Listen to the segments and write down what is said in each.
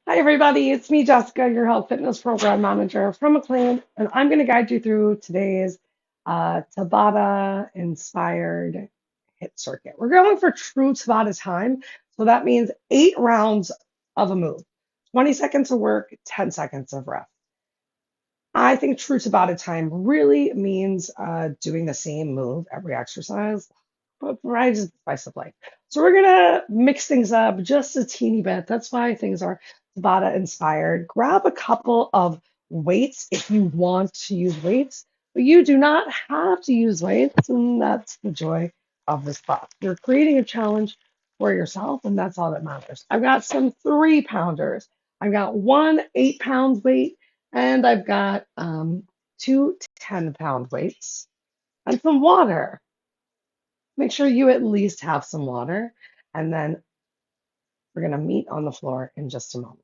Hi, everybody. It's me, Jessica, your health fitness program manager from McLean, and I'm going to guide you through today's Tabata inspired HIIT circuit. We're going for true Tabata time, so that means 8 rounds of a move, 20 seconds of work, 10 seconds of rest. I think true Tabata time really means doing the same move every exercise, but varieties the spice of life. So we're gonna mix things up just a teeny bit. That's why things are Tabata inspired. Grab a couple of weights if you want to use weights, but you do not have to use weights, and that's the joy of this class. You're creating a challenge for yourself, and that's all that matters. I've got some 3 pounders. I've got one 8 pound weight and I've got two 10 pound weights and some water. Make sure you at least have some water. And then we're going to meet on the floor in just a moment.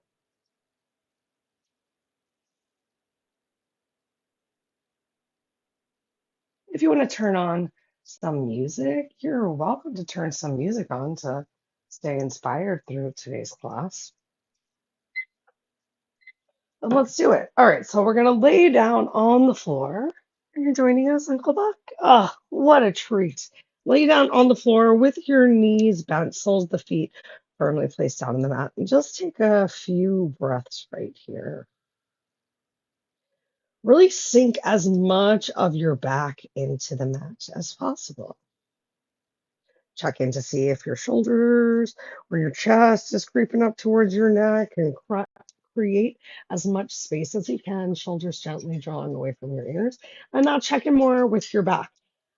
If you want to turn on some music, you're welcome to turn some music on to stay inspired through today's class. And let's do it. All right, so we're going to lay down on the floor. Are you joining us, Uncle Buck? Oh, what a treat. Lay down on the floor with your knees bent, soles of the feet firmly placed down on the mat. And just take a few breaths right here. Really sink as much of your back into the mat as possible. Check in to see if your shoulders or your chest is creeping up towards your neck and create as much space as you can, shoulders gently drawn away from your ears. And now check in more with your back.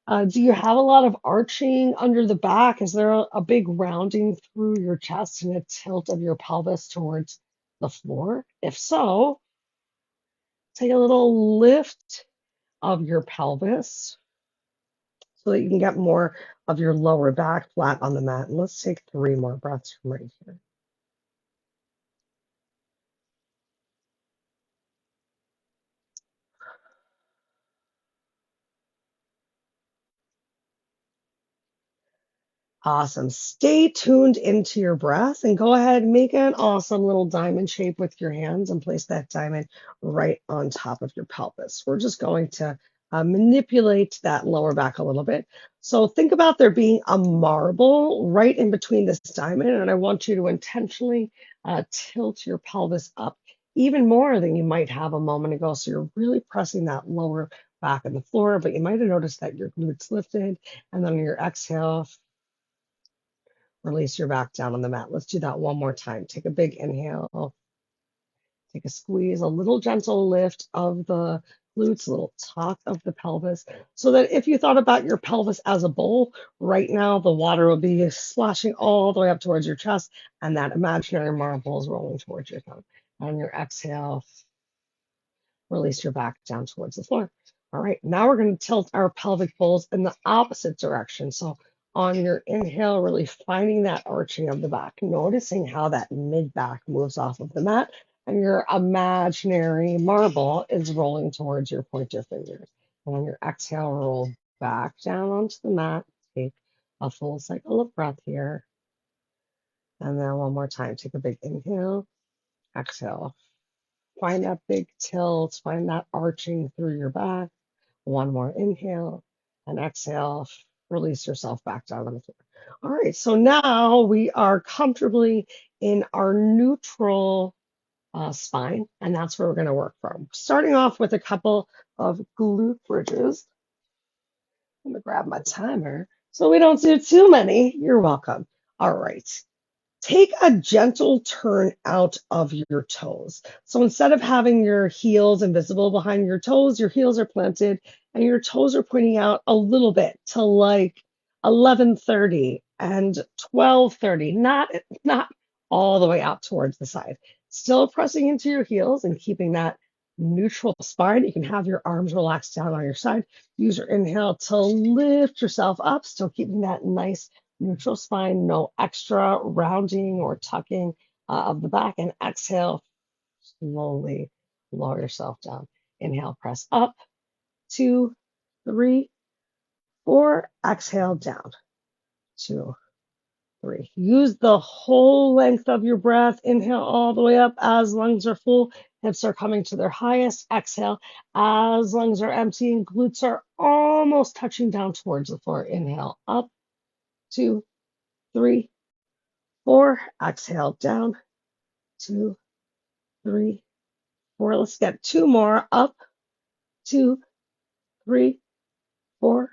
Do you have a lot of arching under the back? Is there a big rounding through your chest and a tilt of your pelvis towards the floor? If so, take a little lift of your pelvis so that you can get more of your lower back flat on the mat. And let's take 3 more breaths from right here. Awesome. Stay tuned into your breath and go ahead and make an awesome little diamond shape with your hands and place that diamond right on top of your pelvis. We're just going to manipulate that lower back a little bit. So think about there being a marble right in between this diamond, and I want you to intentionally tilt your pelvis up even more than you might have a moment ago. So you're really pressing that lower back on the floor, but you might have noticed that your glutes lifted, and then on your exhale, release your back down on the mat. Let's do that one more time. Take a big inhale, take a squeeze, a little gentle lift of the glutes, a little tuck of the pelvis, so that if you thought about your pelvis as a bowl, right now the water will be splashing all the way up towards your chest, and that imaginary marble is rolling towards your tongue. On your exhale, release your back down towards the floor. All right, now we're going to tilt our pelvic bowls in the opposite direction. So on your inhale, really finding that arching of the back, noticing how that mid back moves off of the mat, and your imaginary marble is rolling towards your pointer fingers. And on your exhale, roll back down onto the mat. Take a full cycle of breath here. And then one more time, take a big inhale, exhale. Find that big tilt, find that arching through your back. One more inhale and exhale. Release yourself back down on the floor. All right, so now we are comfortably in our neutral spine, and that's where we're going to work from. Starting off with a couple of glute bridges. I'm going to grab my timer so we don't do too many. You're welcome. All right. Take a gentle turn out of your toes. So instead of having your heels invisible behind your heels are planted and your toes are pointing out a little bit to like 11:30 and 12:30, not all the way out towards the side. Still pressing into your heels and keeping that neutral spine. You can have your arms relaxed down on your side. Use your inhale to lift yourself up, still keeping that nice neutral spine, no extra rounding or tucking of the back. And exhale, slowly lower yourself down. Inhale, press up, 2, 3, 4. Exhale, down, 2, 3. Use the whole length of your breath. Inhale all the way up as lungs are full. Hips are coming to their highest. Exhale as lungs are empty and glutes are almost touching down towards the floor. Inhale up, 2, 3, 4. Exhale down, 2, 3, 4. Let's get 2 more. Up, 2, 3, 4.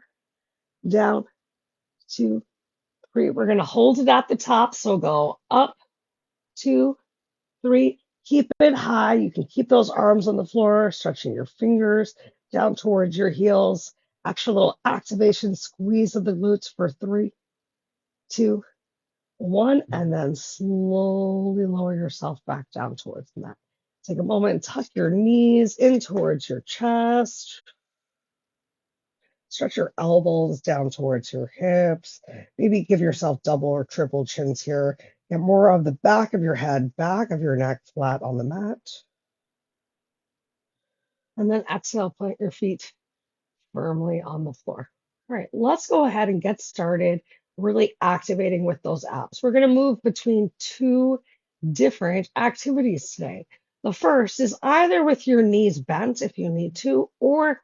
Down, 2, 3. We're going to hold it at the top. So go up, 2, 3. Keep it high. You can keep those arms on the floor, stretching your fingers down towards your heels. Extra little activation squeeze of the glutes for 3, 2, 1. And then slowly lower yourself back down towards the mat. Take a moment and tuck your knees in towards your chest. Stretch your elbows down towards your hips. Maybe give yourself double or triple chins here. Get more of the back of your head, back of your neck flat on the mat. And then exhale, plant your feet firmly on the floor. All right, let's go ahead and get started really activating with those abs. We're going to move between 2 different activities today. The first is either with your knees bent if you need to, or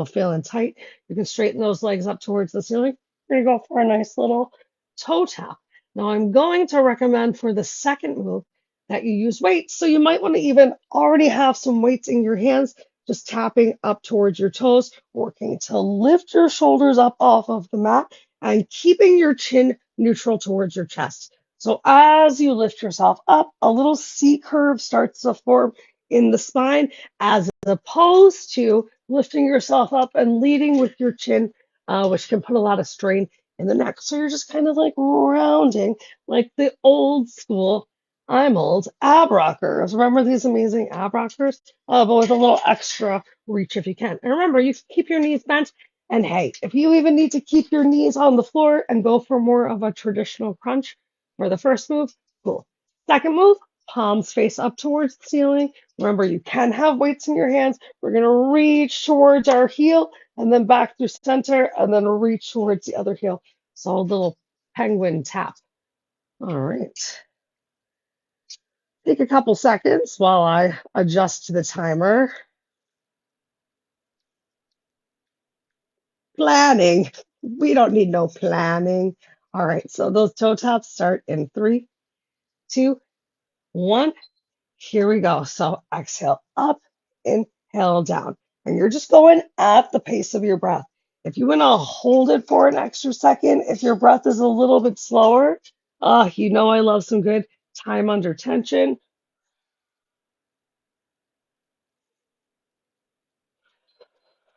feeling tight, you can straighten those legs up towards the ceiling. We're going to go for a nice little toe tap. Now I'm going to recommend for the second move that you use weights. So you might want to even already have some weights in your hands, just tapping up towards your toes, working to lift your shoulders up off of the mat and keeping your chin neutral towards your chest. So as you lift yourself up, a little C curve starts to form in the spine as opposed to lifting yourself up and leading with your chin, which can put a lot of strain in the neck. So you're just kind of like rounding like the old school, I'm old, ab rockers. Remember these amazing ab rockers? But with a little extra reach if you can. And remember, you can keep your knees bent. And hey, if you even need to keep your knees on the floor and go for more of a traditional crunch, for the first move, cool. Second move, palms face up towards the ceiling. Remember, you can have weights in your hands. We're going to reach towards our heel and then back through center and then reach towards the other heel. So a little penguin tap. All right. Take a couple seconds while I adjust to the timer. Planning. We don't need no planning. All right. So those toe taps start in 3, 2, 1. Here we go. So exhale up, inhale down. And you're just going at the pace of your breath. If you want to hold it for an extra second, if your breath is a little bit slower, you know I love some good time under tension.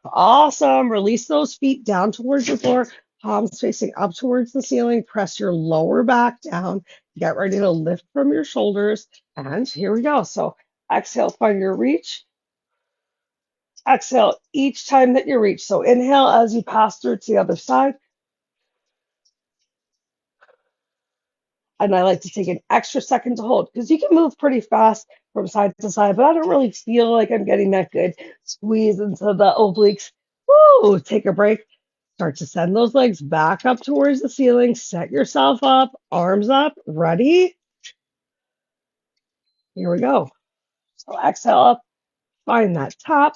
Awesome. Release those feet down towards the floor, palms facing up towards the ceiling. Press your lower back down. Get ready to lift from your shoulders. And here we go. So exhale, find your reach. Exhale each time that you reach. So inhale as you pass through to the other side. And I like to take an extra second to hold because you can move pretty fast from side to side, but I don't really feel like I'm getting that good squeeze into the obliques. Woo! Take a break. Start to send those legs back up towards the ceiling. Set yourself up, arms up, ready. Here we go. So exhale up, find that top.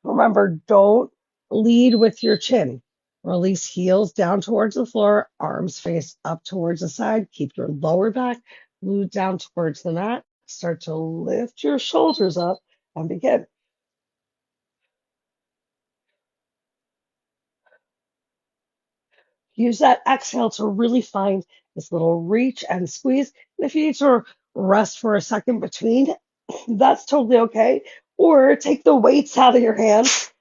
Remember, don't lead with your chin. Release heels down towards the floor, arms face up towards the side. Keep your lower back glued down towards the mat. Start to lift your shoulders up and begin. Use that exhale to really find this little reach and squeeze. And if you need to rest for a second between, that's totally okay. Or take the weights out of your hands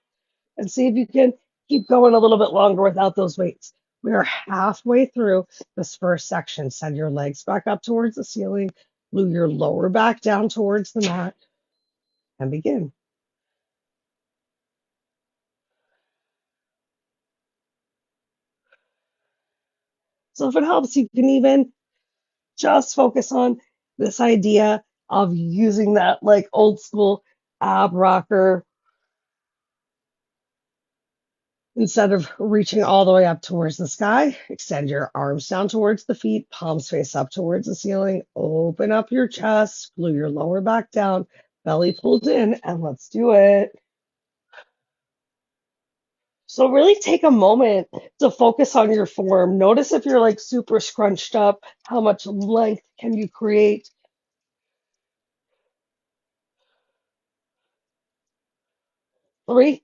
and see if you can keep going a little bit longer without those weights. We are halfway through this first section. Send your legs back up towards the ceiling, glue your lower back down towards the mat, and begin. So if it helps, you can even just focus on this idea of using that like old school ab rocker instead of reaching all the way up towards the sky. Extend your arms down towards the feet, palms face up towards the ceiling. Open up your chest, glue your lower back down, belly pulled in, and let's do it. So really take a moment to focus on your form. Notice if you're like super scrunched up, how much length can you create? 3,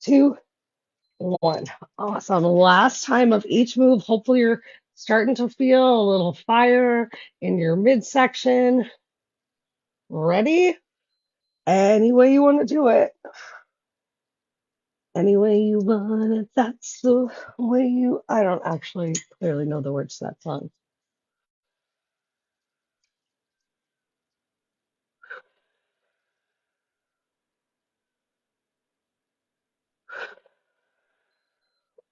2, 1. Awesome. Last time of each move. Hopefully you're starting to feel a little fire in your midsection. Ready? Any way you want to do it. Any way you want it, that's the way you. I don't actually clearly know the words to that song.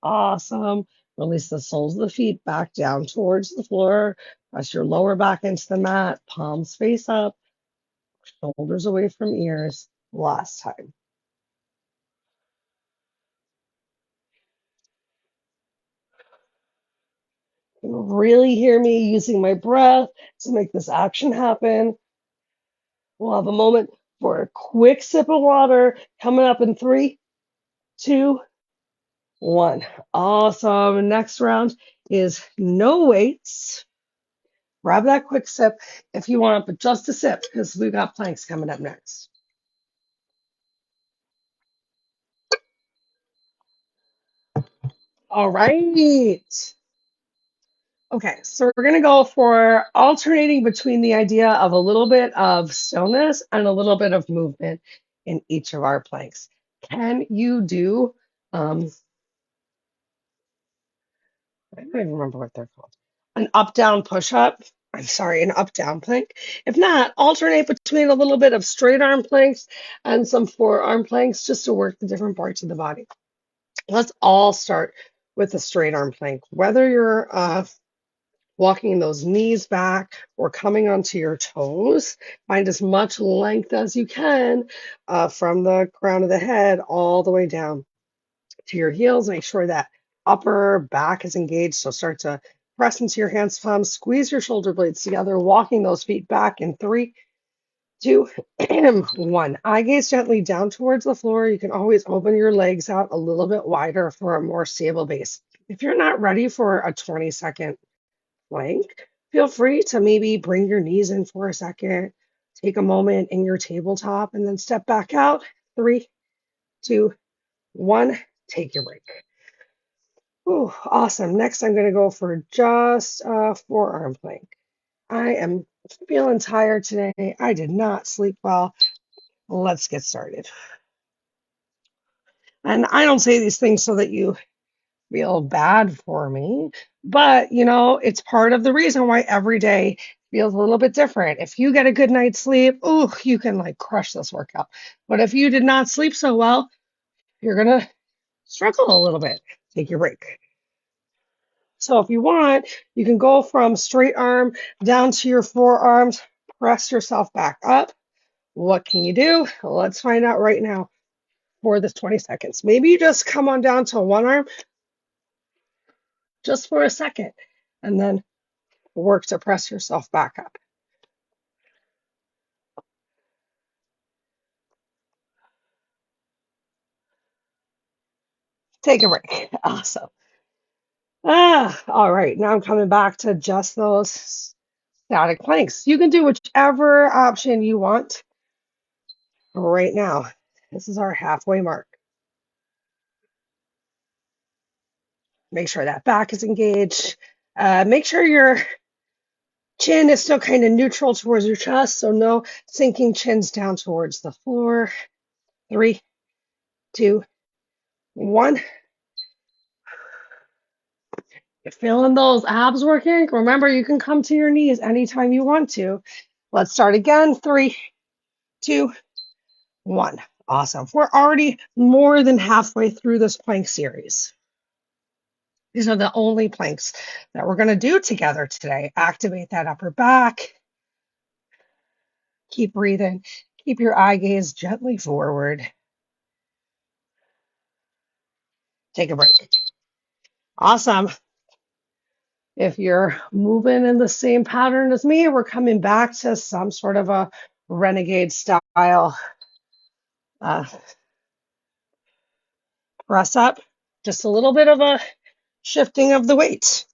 Awesome. Release the soles of the feet back down towards the floor. Press your lower back into the mat. Palms face up. Shoulders away from ears. Last time. Really hear me using my breath to make this action happen. We'll have a moment for a quick sip of water coming up in 3, 2, 1. Awesome. Next round is no weights. Grab that quick sip if you want, but just a sip because we've got planks coming up next. All right. Okay, so we're going to go for alternating between the idea of a little bit of stillness and a little bit of movement in each of our planks. Can you do, I don't even remember what they're called, an up-down push-up? I'm sorry, an up-down plank. If not, alternate between a little bit of straight arm planks and some forearm planks just to work the different parts of the body. Let's all start with a straight arm plank. Whether you're walking those knees back or coming onto your toes, find as much length as you can from the crown of the head all the way down to your heels. Make sure that upper back is engaged. So start to press into your hands, palms, squeeze your shoulder blades together, walking those feet back in 3, 2, 1. Eye gaze gently down towards the floor. You can always open your legs out a little bit wider for a more stable base. If you're not ready for a 20-second plank, feel free to maybe bring your knees in for a second, take a moment in your tabletop, and then step back out. 3, 2, 1. Take your break. Ooh, awesome. Next, I'm going to go for just a forearm plank. I am feeling tired today. I did not sleep well. Let's get started. And I don't say these things so that you feel bad for me, but it's part of the reason why every day feels a little bit different. If you get a good night's sleep, ooh, you can like crush this workout. But if you did not sleep so well, you're gonna struggle a little bit. Take your break. So if you want, you can go from straight arm down to your forearms, press yourself back up. What can you do? Let's find out right now for this 20 seconds. Maybe you just come on down to one arm just for a second and then work to press yourself back up. Take a break. Awesome. All right. Now I'm coming back to just those static planks. You can do whichever option you want right now. This is our halfway mark. Make sure that back is engaged. Make sure your chin is still kind of neutral towards your chest, so no sinking chins down towards the floor. 3, 2, 1. You're feeling those abs working? Remember, you can come to your knees anytime you want to. Let's start again. 3, 2, 1. Awesome. We're already more than halfway through this plank series. These are the only planks that we're going to do together today. Activate that upper back. Keep breathing. Keep your eye gaze gently forward. Take a break. Awesome. If you're moving in the same pattern as me, we're coming back to some sort of a renegade style press up. Just a little bit of a shifting of the weight.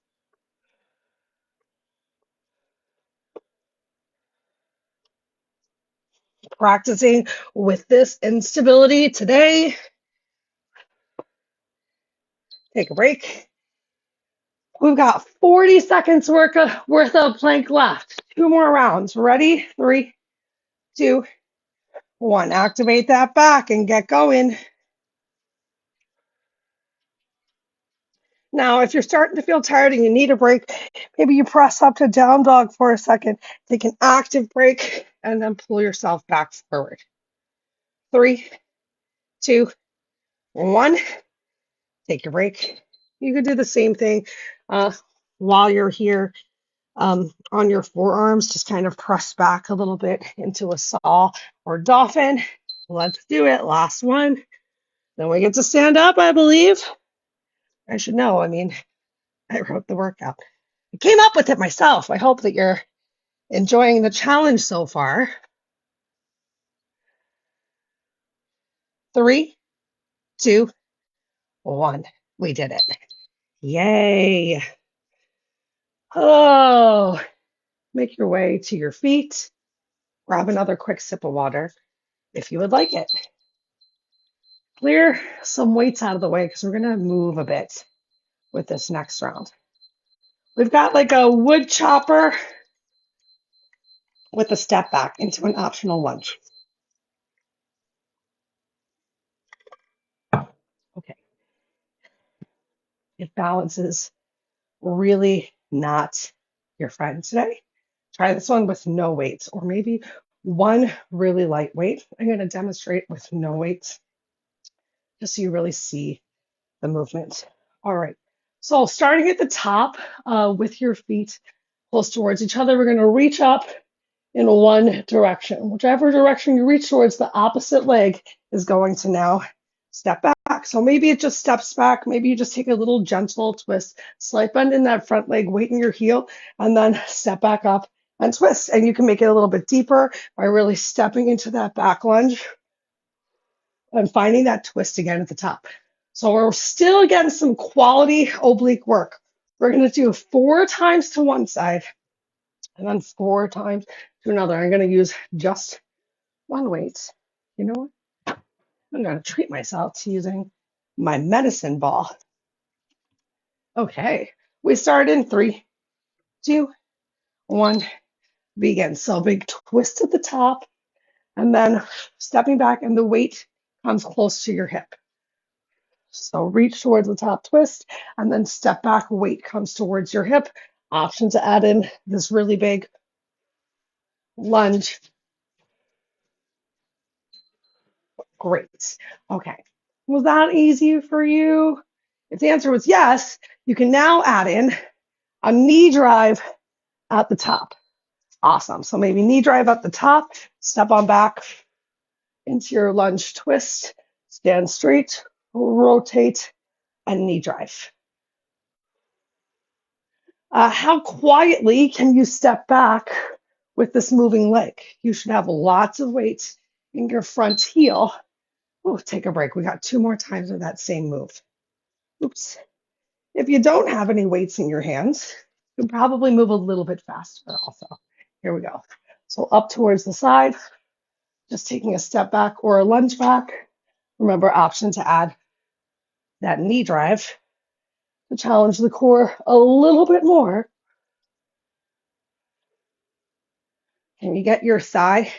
Practicing with this instability today. Take a break. We've got 40 seconds worth of plank left. 2 more rounds. Ready? 3, 2, 1. Activate that back and get going. Now, if you're starting to feel tired and you need a break, maybe you press up to down dog for a second. Take an active break and then pull yourself back forward. 3, 2, 1. Take your break. You could do the same thing while you're here on your forearms. Just kind of press back a little bit into a saw or dolphin. Let's do it. Last one. Then we get to stand up, I believe. I should know. I mean, I wrote the workout. I came up with it myself. I hope that you're enjoying the challenge so far. 3, 2, 1. We did it. Yay. Oh, make your way to your feet. Grab another quick sip of water if you would like it. Clear some weights out of the way because we're going to move a bit with this next round. We've got like a wood chopper with a step back into an optional lunge. Okay. If balance is really not your friend today, try this one with no weights, or maybe one really light weight. I'm going to demonstrate with no weights just so you really see the movement. All right. So starting at the top with your feet close towards each other, we're going to reach up in one direction. Whichever direction you reach towards, the opposite leg is going to now step back. So maybe it just steps back. Maybe you just take a little gentle twist, slight bend in that front leg, weight in your heel, and then step back up and twist. And you can make it a little bit deeper by really stepping into that back lunge and finding that twist again at the top. So we're still getting some quality oblique work. We're going to do 4 times to one side and then 4 times to another. I'm going to use just one weight. You know what? I'm going to treat myself to using my medicine ball. Okay, we start in 3, 2, 1, begin. So big twist at the top and then stepping back and the weight comes close to your hip. So reach towards the top twist and then step back, weight comes towards your hip. Option to add in this really big lunge. Great. Okay. Was that easy for you? If the answer was yes, you can now add in a knee drive at the top. Awesome. So maybe knee drive at the top, step on back into your lunge twist, stand straight, rotate, and knee drive. How quietly can you step back with this moving leg? You should have lots of weight in your front heel. Oh, take a break. We got 2 more times of that same move. Oops. If you don't have any weights in your hands, you can probably move a little bit faster also. Here we go. So up towards the side, just taking a step back or a lunge back. Remember, option to add that knee drive to challenge the core a little bit more. Can you get your thigh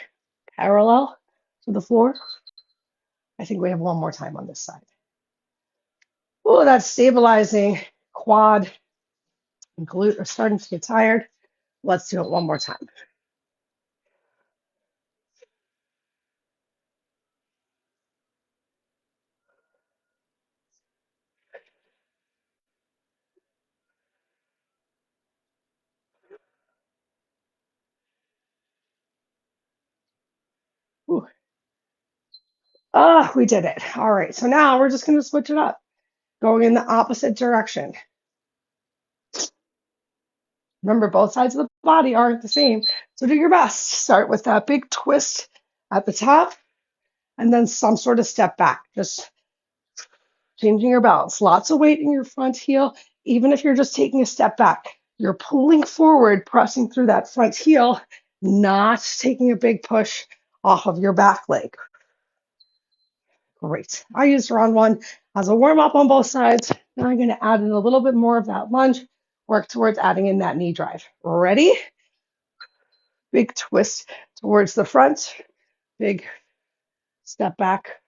parallel to the floor? I think we have 1 more time on this side. Oh, that's stabilizing. Quad and glute are starting to get tired. Let's do it 1 more time. Ah, we did it. All right, so now we're just going to switch it up, going in the opposite direction. Remember, both sides of the body aren't the same, so do your best. Start with that big twist at the top, and then some sort of step back. Just changing your balance. Lots of weight in your front heel, even if you're just taking a step back. You're pulling forward, pressing through that front heel, not taking a big push off of your back leg. Great. I used round one as a warm up on both sides. Now I'm going to add in a little bit more of that lunge, work towards adding in that knee drive. Ready? Big twist towards the front, big step back.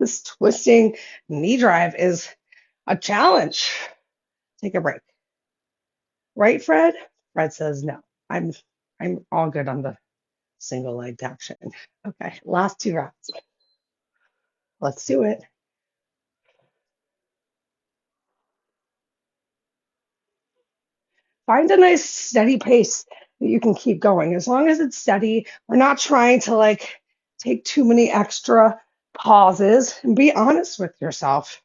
This twisting knee drive is a challenge. Take a break. Right, Fred? Fred says no. I'm all good on the single leg action. Okay, last two rounds. Let's do it. Find a nice steady pace that you can keep going. As long as it's steady, we're not trying to like take too many extra pauses, and be honest with yourself.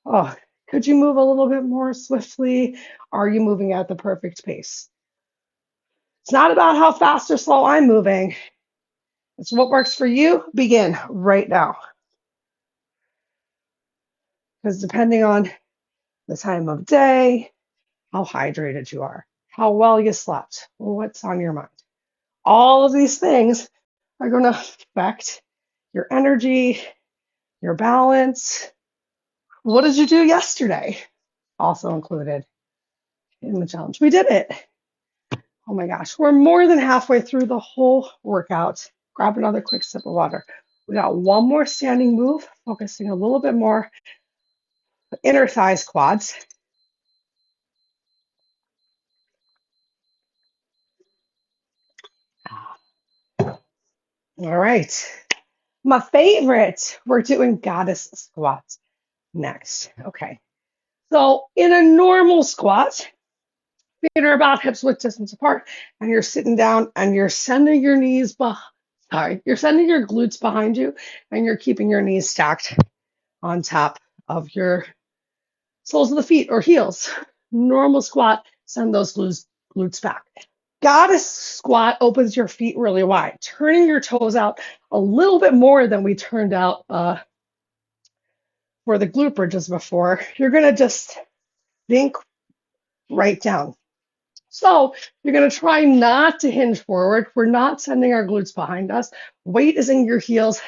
Oh, could you move a little bit more swiftly? Are you moving at the perfect pace? It's not about how fast or slow I'm moving. It's what works for you. Begin right now. Because depending on the time of day, how hydrated you are, how well you slept, what's on your mind. All of these things are going to affect your energy, your balance. What did you do yesterday? Also included in the challenge. We did it. Oh my gosh, we're more than halfway through the whole workout. Grab another quick sip of water. We got one more standing move, focusing a little bit more inner thighs, quads. All right. My favorite, we're doing goddess squats next. Okay. So in a normal squat, feet are about hips width distance apart, and you're sitting down and you're sending your knees you're sending your glutes behind you, and you're keeping your knees stacked on top of your soles of the feet or heels. Normal squat, send those glutes back. Goddess squat opens your feet really wide, turning your toes out a little bit more than we turned out for the glute bridges before. You're going to just sink right down. So you're going to try not to hinge forward. We're not sending our glutes behind us. Weight is in your heels.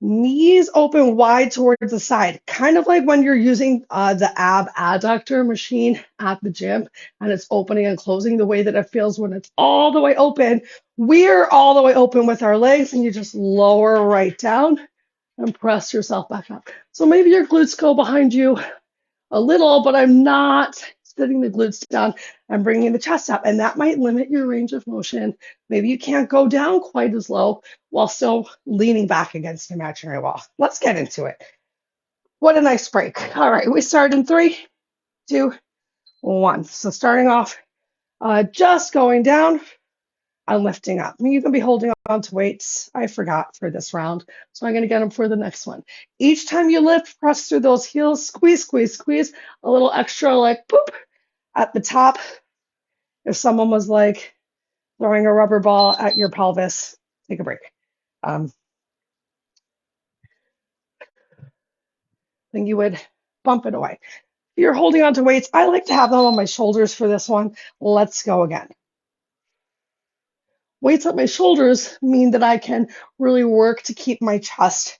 Knees open wide towards the side, kind of like when you're using the ab adductor machine at the gym and it's opening and closing the way that it feels when it's all the way open. We're all the way open with our legs, and you just lower right down and press yourself back up. So maybe your glutes go behind you a little, but I'm not sitting the glutes down. I'm bringing the chest up, and that might limit your range of motion. Maybe you can't go down quite as low while still leaning back against the imaginary wall. Let's get into it. What a nice break. All right, we start in 3, 2, 1. So starting off, just going down and lifting up. I mean, you can be holding on to weights. I forgot for this round, so I'm going to get them for the next one. Each time you lift, press through those heels, squeeze, squeeze, squeeze, a little extra like boop at the top. If someone was like throwing a rubber ball at your pelvis, take a break. Then you would bump it away. If you're holding on to weights, I like to have them on my shoulders for this one. Let's go again. Weights at my shoulders mean that I can really work to keep my chest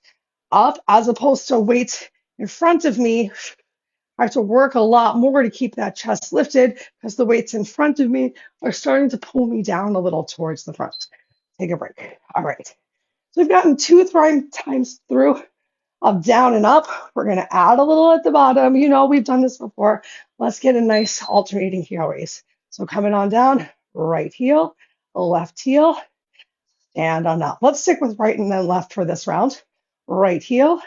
up, as opposed to weights in front of me. I have to work a lot more to keep that chest lifted because the weights in front of me are starting to pull me down a little towards the front. Take a break. All right. So we've gotten 2 times through of down and up. We're going to add a little at the bottom. You know, we've done this before. Let's get a nice alternating heel raise. So coming on down, right heel, left heel, and on up. Let's stick with right and then left for this round. Right heel,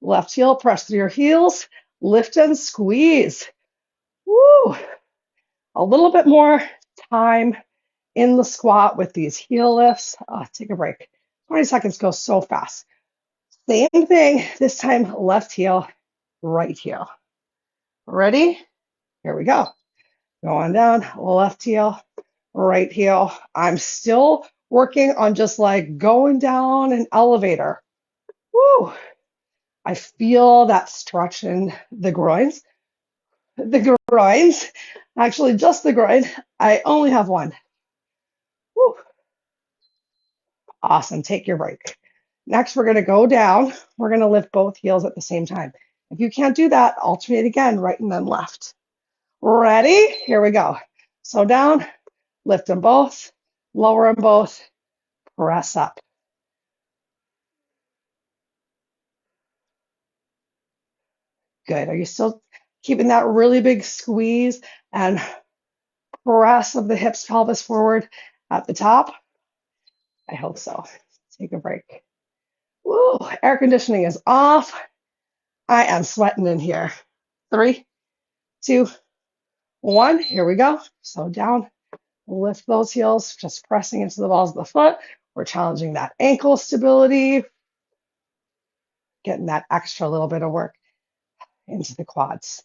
Left heel, press through your heels, lift and squeeze. Woo! A little bit more time in the squat with these heel lifts. Take a break. 20 seconds goes so fast. Same thing, this time left heel, right heel. Ready? Here we go. Go on down, left heel, right heel. I'm still working on just like going down an elevator. Woo! I feel that stretch in the groins. The groins, actually just the groin. I only have one. Woo! Awesome. Take your break. Next, we're going to go down. We're going to lift both heels at the same time. If you can't do that, alternate again, right and then left. Ready? Here we go. So down, lift them both, lower them both, press up. Good. Are you still keeping that really big squeeze and press of the hips, pelvis forward at the top? I hope so. Take a break. Woo, air conditioning is off. I am sweating in here. 3, 2, 1. Here we go. So down, lift those heels, just pressing into the balls of the foot. We're challenging that ankle stability, getting that extra little bit of work into the quads.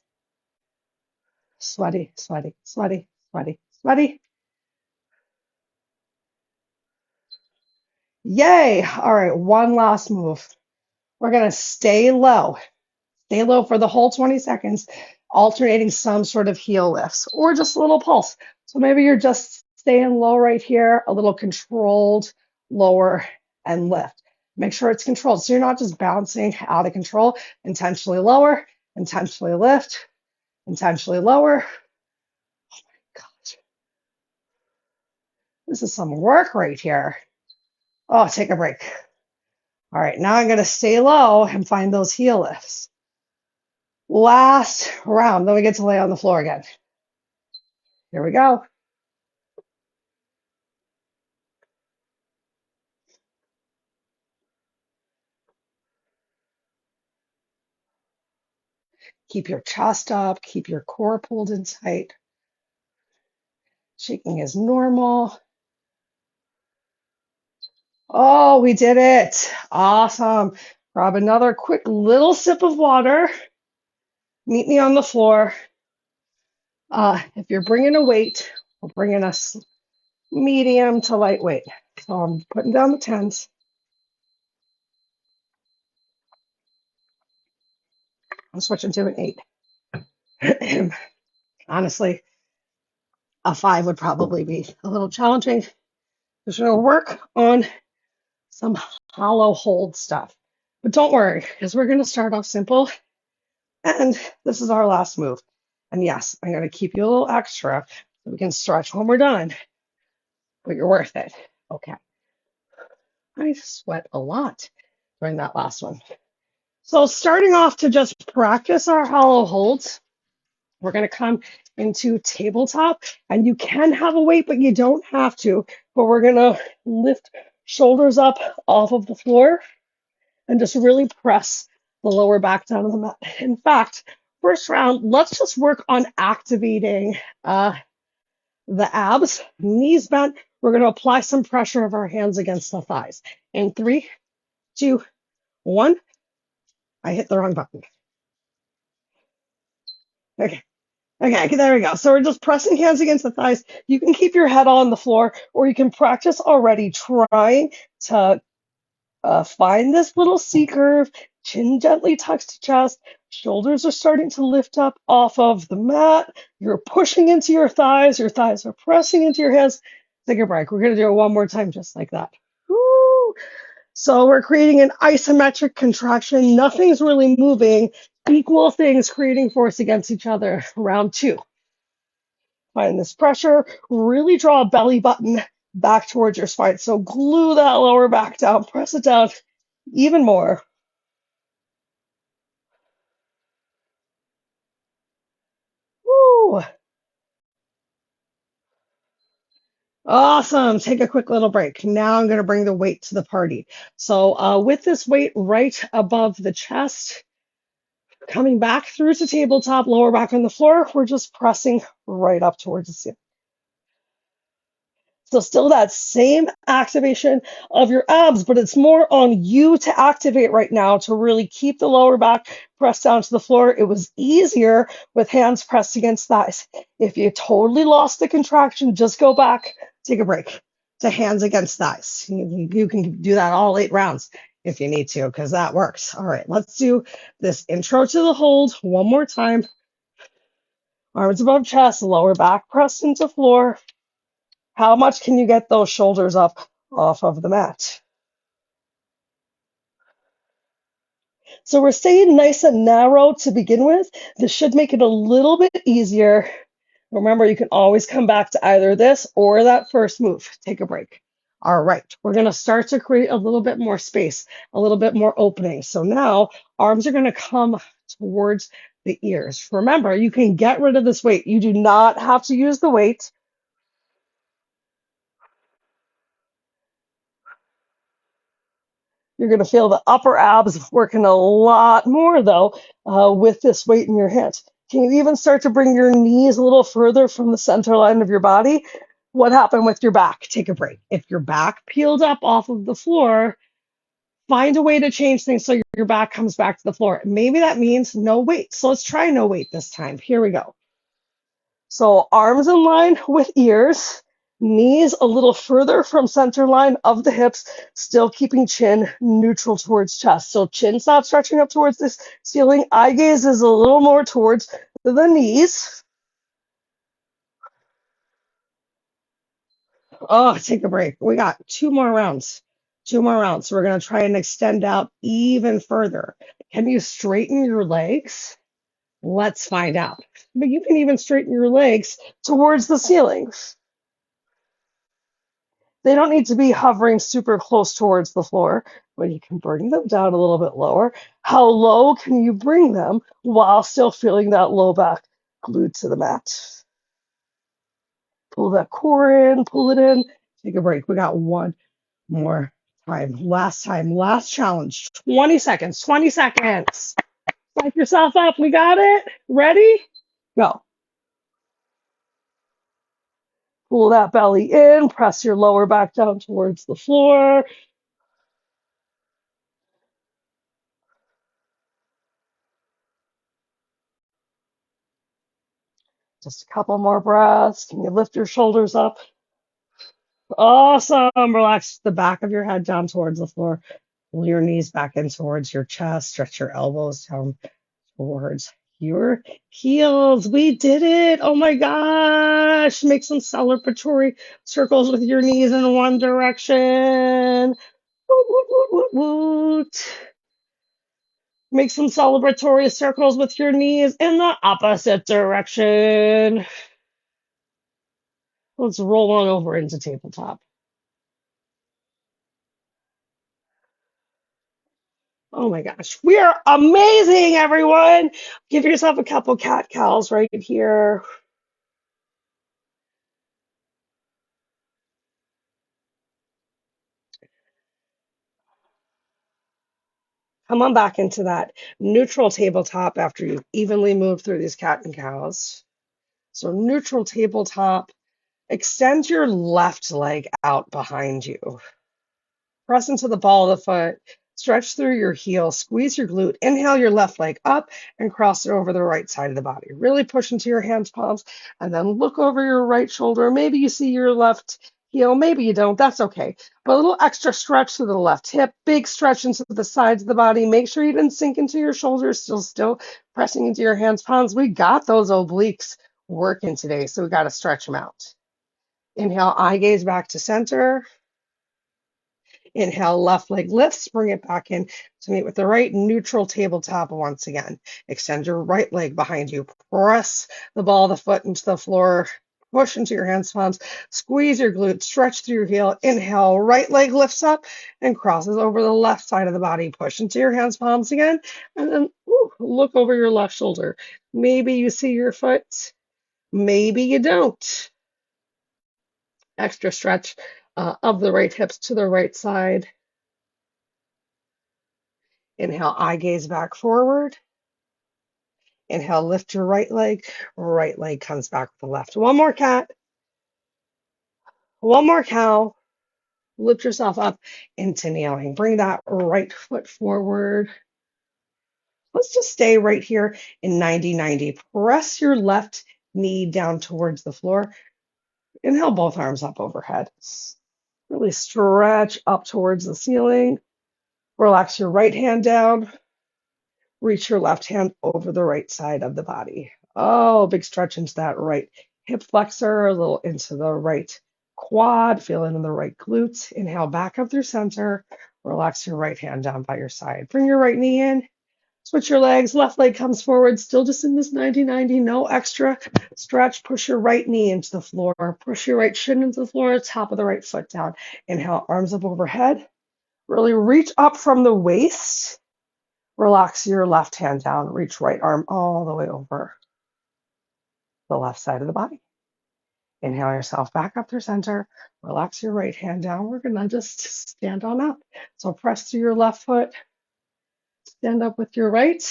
Sweaty, sweaty, sweaty, sweaty, sweaty. Yay. All right, one last move. We're going to stay low. Stay low for the whole 20 seconds, alternating some sort of heel lifts or just a little pulse. So maybe you're just staying low right here, a little controlled, lower and lift. Make sure it's controlled. So you're not just bouncing out of control. Intentionally lower, intentionally lift, intentionally lower. Gosh, this is some work right here. Oh, take a break. All right, now I'm going to stay low and find those heel lifts. Last round, then we get to lay on the floor again. Here we go. Keep your chest up, keep your core pulled in tight. Shaking is normal. Oh, we did it. Awesome. Grab another quick little sip of water. Meet me on the floor. If you're bringing a weight, we're bringing a medium to lightweight. So I'm putting down the 10s. I'm switching to an 8. Honestly, a 5 would probably be a little challenging. Just going to work on some hollow hold stuff. But don't worry, because we're going to start off simple. And this is our last move. And yes, I'm going to keep you a little extra so we can stretch when we're done. But you're worth it. Okay. I sweat a lot during that last one. So starting off to just practice our hollow holds, we're going to come into tabletop. And you can have a weight, but you don't have to. But we're going to lift shoulders up off of the floor and just really press the lower back down to the mat. In fact, first round, let's just work on activating the abs, knees bent. We're going to apply some pressure of our hands against the thighs. In 3, 2, 1. I hit the wrong button. Okay. Okay, there we go. So we're just pressing hands against the thighs. You can keep your head on the floor, or you can practice already trying to find this little C curve, chin gently tucks to chest, shoulders are starting to lift up off of the mat. You're pushing into your thighs are pressing into your hands. Take a break. We're going to do it one more time just like that. Woo! So we're creating an isometric contraction. Nothing's really moving. Equal things creating force against each other. Round 2. Find this pressure. Really draw a belly button back towards your spine. So glue that lower back down. Press it down even more. Woo! Awesome. Take a quick little break. Now I'm going to bring the weight to the party. So with this weight right above the chest, Coming back through to tabletop, lower back on the floor. We're just pressing right up towards the ceiling. So still that same activation of your abs, but it's more on you to activate right now to really keep the lower back pressed down to the floor. It was easier with hands pressed against thighs. If you totally lost the contraction, just go back, take a break to hands against thighs. You can do that all 8 rounds if you need to, because that works. All right, let's do this intro to the hold one more time. Arms above chest, lower back pressed into floor. How much can you get those shoulders up off of the mat? So we're staying nice and narrow to begin with. This should make it a little bit easier. Remember, you can always come back to either this or that first move. Take a break. All right, we're going to start to create a little bit more space, a little bit more opening. So now arms are going to come towards the ears. Remember, you can get rid of this weight. You do not have to use the weight. You're going to feel the upper abs working a lot more, though, with this weight in your hands. Can you even start to bring your knees a little further from the center line of your body? What happened with your back? Take a break. If your back peeled up off of the floor, find a way to change things so your back comes back to the floor. Maybe that means no weight. So let's try no weight this time. Here we go. So arms in line with ears, knees a little further from center line of the hips, still keeping chin neutral towards chest. So chin's not stretching up towards this ceiling. Eye gaze is a little more towards the knees. Oh, take a break. We got 2 more rounds. 2 more rounds. So we're going to try and extend out even further. Can you straighten your legs? Let's find out. But you can even straighten your legs towards the ceiling. They don't need to be hovering super close towards the floor, but you can bring them down a little bit lower. How low can you bring them while still feeling that low back glued to the mat? Pull that core in, pull it in. Take a break. We got one more time. Last challenge. 20 seconds. 20 seconds. Psych yourself up. We got it. Ready? Go. Pull that belly in. Press your lower back down towards the floor. Just a couple more breaths. Can you lift your shoulders up? Awesome. Relax the back of your head down towards the floor. Pull your knees back in towards your chest. Stretch your elbows down towards your heels. We did it. Oh my gosh. Make some celebratory circles with your knees in one direction. Woot, woot, woot, woot, woot. Make some celebratory circles with your knees in the opposite direction. Let's roll on over into tabletop. Oh my gosh, we are amazing, everyone. Give yourself a couple cat cows right here. Come on back into that neutral tabletop after you've evenly moved through these cat and cows. So neutral tabletop, extend your left leg out behind you. Press into the ball of the foot, stretch through your heel, squeeze your glute, inhale your left leg up and cross it over the right side of the body. Really push into your hands, palms, and then look over your right shoulder. Maybe you see your left heel, maybe you don't, that's okay. But a little extra stretch to the left hip, big stretch into the sides of the body. Make sure you didn't sink into your shoulders, still pressing into your hands, palms. We got those obliques working today, so we got to stretch them out. Inhale, eye gaze back to center. Inhale, left leg lifts, bring it back in to meet with the right, neutral tabletop once again. Extend your right leg behind you. Press the ball of the foot into the floor. Push into your hands, palms. Squeeze your glutes. Stretch through your heel. Inhale, right leg lifts up and crosses over the left side of the body. Push into your hands, palms again. And then look over your left shoulder. Maybe you see your foot. Maybe you don't. Extra stretch of the right hips to the right side. Inhale, eye gaze back forward. Inhale, lift your right leg comes back with the left. One more cat, one more cow. Lift yourself up into kneeling. Bring that right foot forward. Let's just stay right here in 90-90. Press your left knee down towards the floor. Inhale, both arms up overhead. Really stretch up towards the ceiling. Relax your right hand down. Reach your left hand over the right side of the body. Oh, big stretch into that right hip flexor, a little into the right quad, feel it in the right glutes. Inhale back up through center. Relax your right hand down by your side. Bring your right knee in. Switch your legs. Left leg comes forward, still just in this 90-90. No extra stretch. Push your right knee into the floor. Push your right shin into the floor, top of the right foot down. Inhale, arms up overhead. Really reach up from the waist. Relax your left hand down. Reach right arm all the way over the left side of the body. Inhale yourself back up through center. Relax your right hand down. We're going to just stand on up. So press through your left foot. Stand up with your right.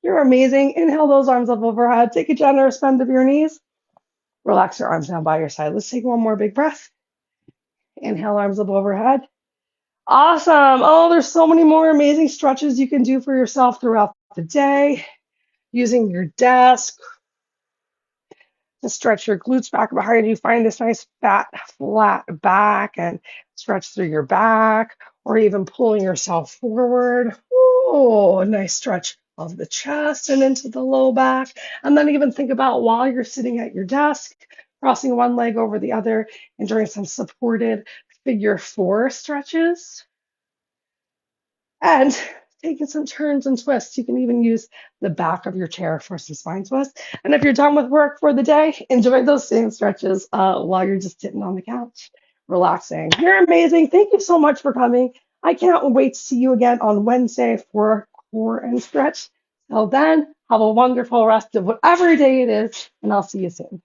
You're amazing. Inhale those arms up overhead. Take a generous bend of your knees. Relax your arms down by your side. Let's take one more big breath. Inhale, arms up overhead. Awesome. Oh, there's so many more amazing stretches you can do for yourself throughout the day using your desk to stretch your glutes back behind you. Find this nice fat, flat back and stretch through your back, or even pulling yourself forward. Oh, a nice stretch of the chest and into the low back. And then even think about while you're sitting at your desk, crossing one leg over the other and doing some supported figure four stretches. And taking some turns and twists. You can even use the back of your chair for some spine twists. And if you're done with work for the day, enjoy those same stretches while you're just sitting on the couch, relaxing. You're amazing. Thank you so much for coming. I can't wait to see you again on Wednesday for core and stretch. Till then, have a wonderful rest of whatever day it is, and I'll see you soon.